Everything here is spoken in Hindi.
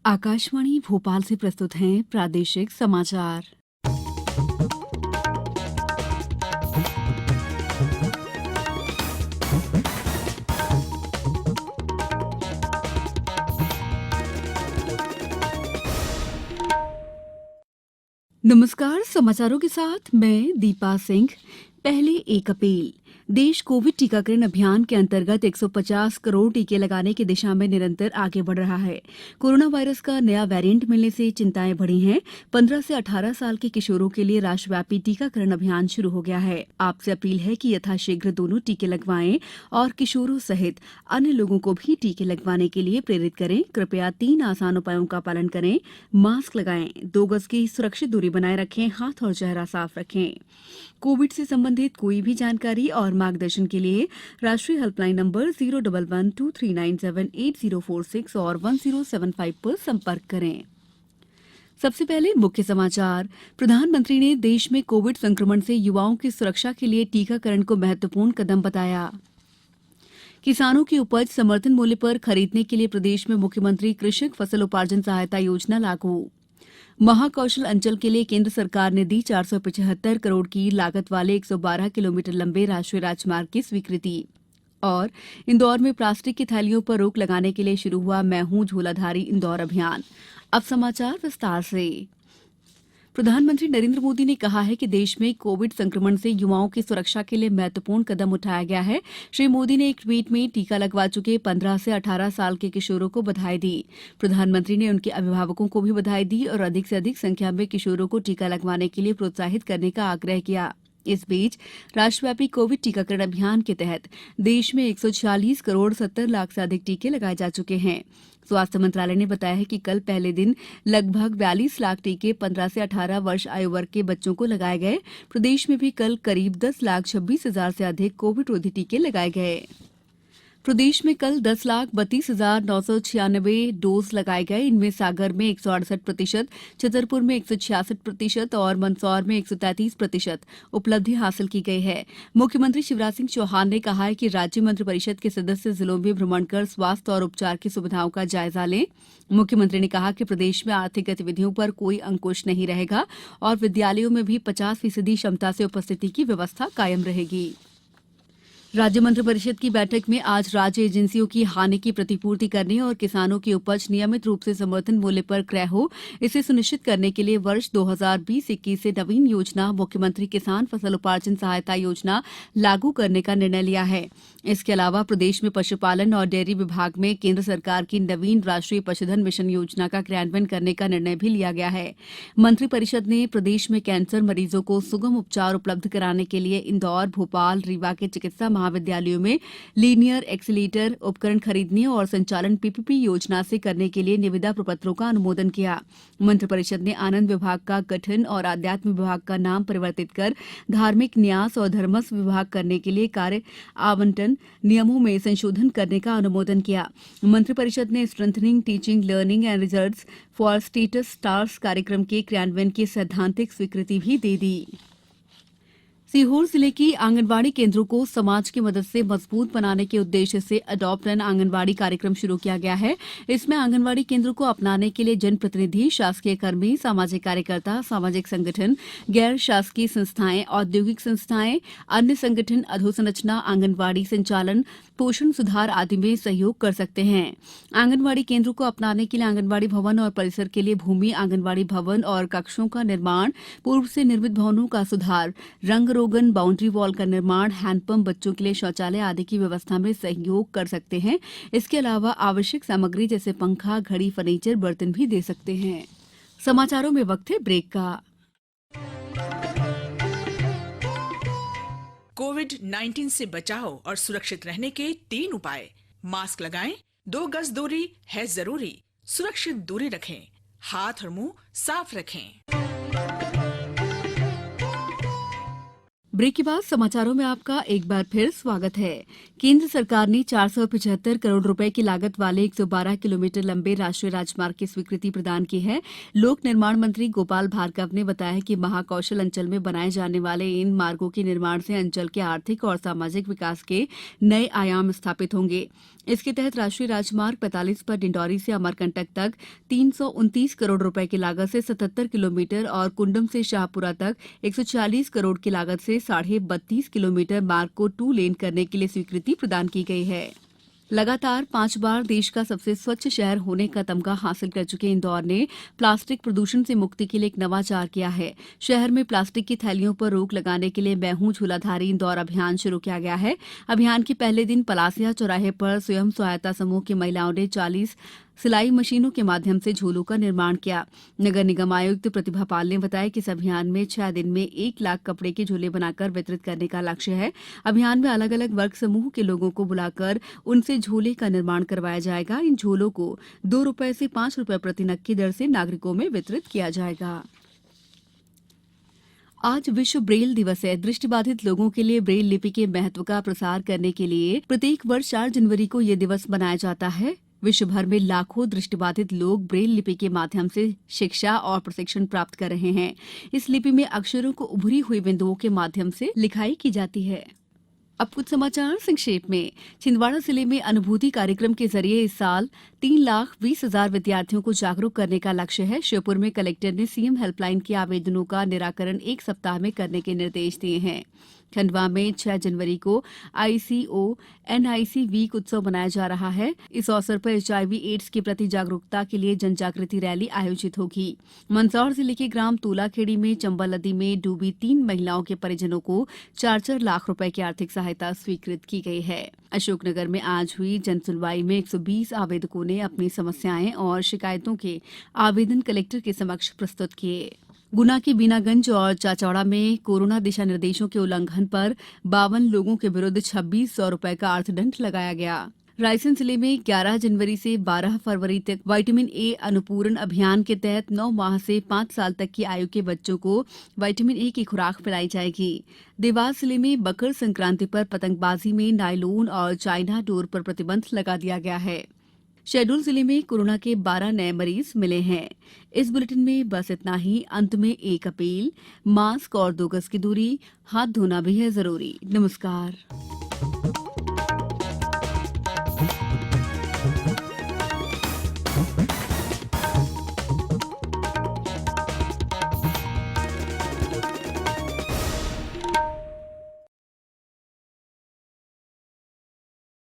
आकाशवाणी भोपाल से प्रस्तुत हैं प्रादेशिक समाचार। नमस्कार, समाचारों के साथ मैं दीपा सिंह। पहले एक अपील। देश कोविड टीकाकरण अभियान के अंतर्गत 150 करोड़ टीके लगाने की दिशा में निरंतर आगे बढ़ रहा है। कोरोना वायरस का नया वेरिएंट मिलने से चिंताएं बढ़ी हैं। 15 से 18 साल के किशोरों के लिए राष्ट्रव्यापी टीकाकरण अभियान शुरू हो गया है। आपसे अपील है कि यथाशीघ्र दोनों टीके लगवाएं और किशोरों सहित अन्य लोगों को भी टीके लगवाने के लिए प्रेरित करें। कृपया 3 आसान उपायों का पालन करें। मास्क लगाएं, 2 गज की सुरक्षित दूरी बनाए रखें, हाथ और चेहरा साफ रखें। कोविड से संबंधित कोई भी जानकारी और मार्गदर्शन के लिए राष्ट्रीय हेल्पलाइन नंबर 01123978046 और 1075 पर संपर्क करें। सबसे पहले मुख्य समाचार। प्रधानमंत्री ने देश में कोविड संक्रमण से युवाओं की सुरक्षा के लिए टीकाकरण को महत्वपूर्ण कदम बताया। किसानों की उपज समर्थन मूल्य पर खरीदने के लिए प्रदेश में मुख्यमंत्री कृषक फसल उपार्जन सहायता योजना लागू। महाकौशल अंचल के लिए केंद्र सरकार ने दी 475 करोड़ की लागत वाले 112 किलोमीटर लंबे राष्ट्रीय राजमार्ग की स्वीकृति। और इंदौर में प्लास्टिक की थैलियों पर रोक लगाने के लिए शुरू हुआ मैं हूं झोलाधारी इंदौर अभियान। अब समाचार विस्तार से। प्रधानमंत्री नरेंद्र मोदी ने कहा है कि देश में कोविड संक्रमण से युवाओं की सुरक्षा के लिए महत्वपूर्ण कदम उठाया गया है। श्री मोदी ने एक ट्वीट में टीका लगवा चुके 15 से 18 साल के किशोरों को बधाई दी। प्रधानमंत्री ने उनके अभिभावकों को भी बधाई दी और अधिक से अधिक संख्या में किशोरों को टीका लगवाने के लिए प्रोत्साहित करने का आग्रह किया। इस बीच राष्ट्रव्यापी कोविड टीकाकरण अभियान के तहत देश में 146 करोड़ 70 लाख से अधिक टीके लगाए जा चुके हैं। स्वास्थ्य मंत्रालय ने बताया है कि कल पहले दिन लगभग 42 लाख टीके 15 से 18 वर्ष आयु वर्ग के बच्चों को लगाए गए। प्रदेश में भी कल करीब 10,26,000 से अधिक कोविड रोधी टीके लगाए गए। प्रदेश में कल 10,32,996 डोज लगाए गए। इनमें सागर में 168%, छतरपुर में 166% और मंदसौर में 133% उपलब्धि हासिल की गई है। मुख्यमंत्री शिवराज सिंह चौहान ने कहा है कि राज्य मंत्रिपरिषद के सदस्य जिलों में भ्रमण कर स्वास्थ्य और उपचार की सुविधाओं का जायजा लें। मुख्यमंत्री ने कहा कि प्रदेश में आर्थिक गतिविधियों पर कोई अंकुश नहीं रहेगा और विद्यालयों में भी 50% क्षमता से उपस्थिति की व्यवस्था कायम रहेगी। राज्य मंत्रिपरिषद की बैठक में आज राज्य एजेंसियों की हानि की प्रतिपूर्ति करने और किसानों की उपज नियमित रूप से समर्थन मूल्य पर क्रय हो, इसे सुनिश्चित करने के लिए वर्ष 2020-21 से नवीन योजना मुख्यमंत्री किसान फसल उपार्जन सहायता योजना लागू करने का निर्णय लिया है। इसके अलावा प्रदेश में पशुपालन और डेयरी विभाग में केंद्र सरकार की नवीन राष्ट्रीय पशुधन मिशन योजना का क्रियान्वयन करने का निर्णय भी लिया गया है। मंत्रिपरिषद ने प्रदेश में कैंसर मरीजों को सुगम उपचार उपलब्ध कराने के लिए इंदौर, भोपाल, रीवा के चिकित्सा महाविद्यालयों में लीनियर एक्सीलेटर उपकरण खरीदने और संचालन पीपीपी योजना से करने के लिए निविदा प्रपत्रों का अनुमोदन किया। मंत्रिपरिषद ने आनंद विभाग का गठन और आध्यात्म विभाग का नाम परिवर्तित कर धार्मिक न्यास और धर्मस्व विभाग करने के लिए कार्य आवंटन नियमों में संशोधन करने का अनुमोदन किया। मंत्रिपरिषद ने strengthening teaching learning and results for status stars कार्यक्रम के क्रियान्वयन की सैद्धांतिक स्वीकृति भी दे दी। सीहोर जिले की आंगनबाड़ी केंद्रों को समाज की मदद से मजबूत बनाने के उद्देश्य से अडॉप्ट एन आंगनबाड़ी कार्यक्रम शुरू किया गया है। इसमें आंगनबाड़ी केंद्रों को अपनाने के लिए जनप्रतिनिधि, शासकीय कर्मी, सामाजिक कार्यकर्ता, सामाजिक संगठन, गैर शासकीय संस्थाएं, औद्योगिक संस्थाएं, अन्य संगठन, अधोसंरचना, आंगनबाड़ी संचालन, पोषण सुधार आदि में सहयोग कर सकते हैं। आंगनबाड़ी केंद्रों को अपनाने के लिए आंगनबाड़ी भवन और परिसर के लिए भूमि, आंगनबाड़ी भवन और कक्षों का निर्माण, पूर्व से निर्मित भवनों का सुधार, रंग रोगन, बाउंड्री वॉल का निर्माण, हैंडपंप, बच्चों के लिए शौचालय आदि की व्यवस्था में सहयोग कर सकते हैं। इसके अलावा आवश्यक सामग्री जैसे पंखा, घड़ी, फर्नीचर, बर्तन भी दे सकते हैं। समाचारों में वक्त है ब्रेक का। कोविड-19 से बचाव और सुरक्षित रहने के 3 उपाय। मास्क लगाएं, 2 गज दूरी है जरूरी, सुरक्षित दूरी रखें, हाथ और मुंह साफ रखें। ब्रेक के बाद समाचारों में आपका एक बार फिर स्वागत है। केंद्र सरकार ने 475 करोड़ रुपए की लागत वाले 112 किलोमीटर लंबे राष्ट्रीय राजमार्ग की स्वीकृति प्रदान की है। लोक निर्माण मंत्री गोपाल भार्गव ने बताया कि महाकौशल अंचल में बनाए जाने वाले इन मार्गों के निर्माण से अंचल के आर्थिक और सामाजिक विकास के नए आयाम स्थापित होंगे। इसके तहत राष्ट्रीय राजमार्ग 45 पर डिंडौरी से अमरकंटक तक 329 करोड़ रुपए की लागत से 77 किलोमीटर और कुंडम से शाहपुरा तक 140 करोड़ की लागत से 32.5 किलोमीटर मार्ग को 2 लेन करने के लिए स्वीकृति प्रदान की गई है। लगातार 5 बार देश का सबसे स्वच्छ शहर होने का तमगा हासिल कर चुके इंदौर ने प्लास्टिक प्रदूषण से मुक्ति के लिए एक नवाचार किया है। शहर में प्लास्टिक की थैलियों पर रोक लगाने के लिए मैं हूं झूलाधारी इंदौर अभियान शुरू किया गया है। अभियान के पहले दिन पलासिया चौराहे पर स्वयं सहायता समूह की महिलाओं ने 40 सिलाई मशीनों के माध्यम से झोलों का निर्माण किया। नगर निगम आयुक्त प्रतिभा पाल ने बताया कि इस अभियान में 6 दिन में 1 लाख कपड़े के झोले बनाकर वितरित करने का लक्ष्य है। अभियान में अलग अलग वर्ग समूह के लोगों को बुलाकर उनसे झोले का निर्माण करवाया जाएगा। इन झोलों को 2 रुपए से 5 रुपए प्रति नग की दर से नागरिकों में वितरित किया जाएगा। आज विश्व ब्रेल दिवस है। दृष्टिबाधित लोगों के लिए ब्रेल लिपि के महत्व का प्रसार करने के लिए प्रत्येक वर्ष 4 जनवरी को यह दिवस मनाया जाता है। विश्व भर में लाखों दृष्टिबाधित लोग ब्रेल लिपि के माध्यम से शिक्षा और प्रशिक्षण प्राप्त कर रहे हैं। इस लिपि में अक्षरों को उभरी हुई बिंदुओं के माध्यम से लिखाई की जाती है। अब कुछ समाचार संक्षेप में। छिंदवाड़ा जिले में अनुभूति कार्यक्रम के जरिए इस साल 3,20,000 विद्यार्थियों को जागरूक करने का लक्ष्य है। श्योपुर में कलेक्टर ने सीएम हेल्पलाइन के आवेदनों का निराकरण 1 सप्ताह में करने के निर्देश दिए हैं। खंडवा में 6 जनवरी को ICO-NIC वीक उत्सव मनाया जा रहा है। इस अवसर पर HIV एड्स के प्रति जागरूकता के लिए जन जागृति रैली आयोजित होगी। मंदसौर जिले के ग्राम तूलाखेड़ी में चंबल नदी में डूबी 3 महिलाओं के परिजनों को 4-4 लाख रुपए की आर्थिक सहायता स्वीकृत की गई है। अशोकनगर में आज हुई जन सुनवाई में 120 आवेदकों ने अपनी समस्याएं और शिकायतों के आवेदन कलेक्टर के समक्ष प्रस्तुत किए। गुना के बीनागंज और चाचौड़ा में कोरोना दिशा निर्देशों के उल्लंघन पर 52 लोगों के विरुद्ध 2600 रुपए का अर्थदंड लगाया गया। रायसेन जिले में 11 जनवरी से 12 फरवरी तक विटामिन ए अनुपूरण अभियान के तहत 9 माह से 5 साल तक की आयु के बच्चों को विटामिन ए की खुराक पिलाई जाएगी। देवास जिले में मकर संक्रांति पर पतंगबाजी में नायलॉन और चाइना डोर पर प्रतिबंध लगा दिया गया है। शहडोल जिले में कोरोना के 12 नए मरीज मिले हैं। इस बुलेटिन में बस इतना ही। अंत में एक अपील, मास्क और 2 गज की दूरी, हाथ धोना भी है जरूरी। नमस्कार।